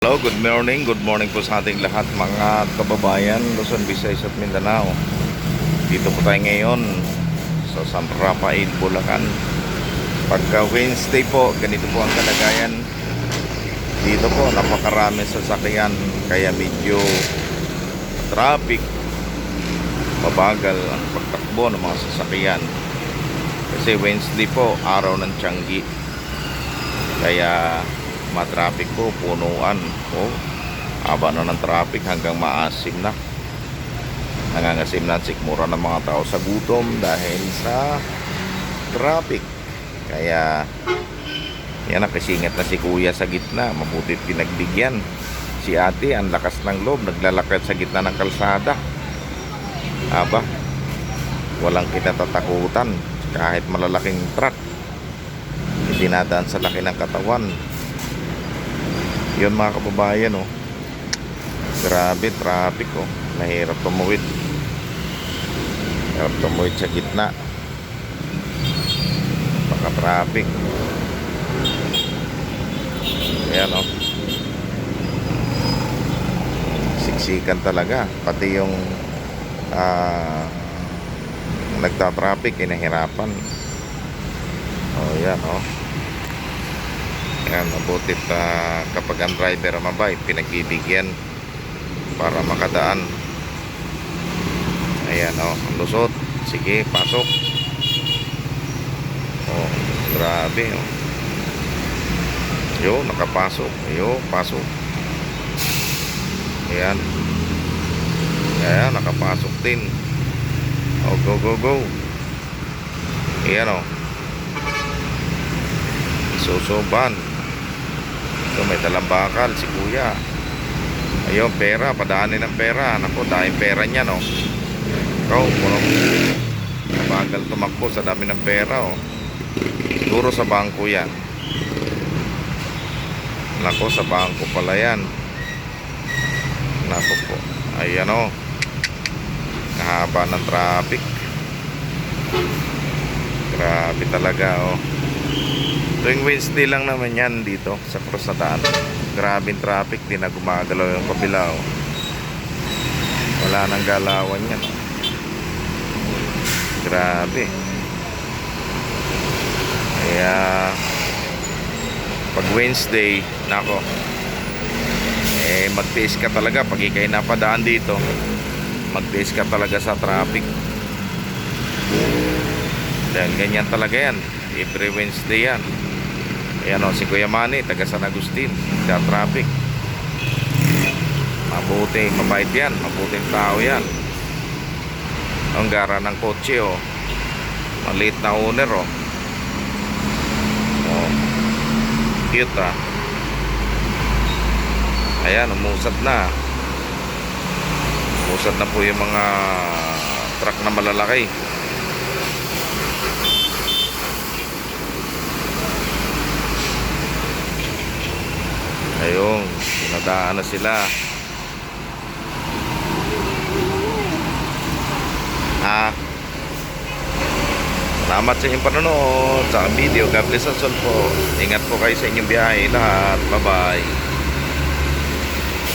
Hello, good morning po sa ating lahat mga kababayan, Luzon, Visayas at Mindanao. Dito po tayo ngayon sa San Rafael, Bulacan. Pagka Wednesday po, ganito po ang kalagayan. Dito po, napakarami sasakyan, kaya medyo traffic, mabagal ang pagtakbo ng mga sasakyan. Kasi Wednesday po, araw ng Tianggi. Kaya matraffic po, punuan po, haba na ng traffic hanggang maasim na, nangangasim na sikmura ng mga tao sa gutom dahil sa traffic. Kaya yan, nakisingit na si kuya sa gitna, mabutit pinagbigyan. Si ate ang lakas ng loob, naglalakad sa gitna ng kalsada, aba, walang kinatatakutan kahit malalaking truck, hindi nadaan sa laki ng katawan. Yun mga kababayan, oh, grabe traffic, oh, mahirap tumuwid, mahirap tumuwid sa gitna, baka traffic. Ayan, oh, siksikan talaga, pati yung nagta-traffic inahirapan. Oh, yan, oh. Yan, mabutit kapag ang driver mabait, pinagbibigyan para makadaan. Ayan, oh, ang lusot. Sige, pasok. Oh, grabe, oh. Yo, nakapasok. Yo, pasok. Ayan. Ayan, nakapasok din. Oh, go, go, go. Ayan, oh. Susuban. So may dalang bakal si kuya. Ayun, pera, padaanin ng pera. Naku, dahil pera niya, no. Ikaw, purong mabagal tumakbo sa dami ng pera, oh. Siguro sa bangko yan. Naku, sa bangko pala yan. Naku po. Ayan, oh. Kahaba ng traffic. Grabe talaga, oh. Tuwing Wednesday lang naman yan dito sa cross na daan. Grabing traffic, di na gumagalaw yung kabila, oh. Wala nang galawan yan, oh. Grabe. Kaya pag Wednesday, nako, magtiis ka talaga pag ikay napadaan dito. Magtiis ka talaga sa traffic. Dahil ganyan talaga yan, every Wednesday yan. Ayan, o, si Kuya Manny, taga San Agustin, sa traffic. Mabuting, mabait yan, mabuting tao yan. Ang gara ng kotse, o, maliit na owner, o. O, cute, ah. Ayan, umusad na. Umusad na po yung mga truck na malalaki. Ayun, pinadaan na sila. Salamat sa inyong panonood sa video. God bless us all po. Ingat po kayo sa inyong biyahe lahat. Bye bye.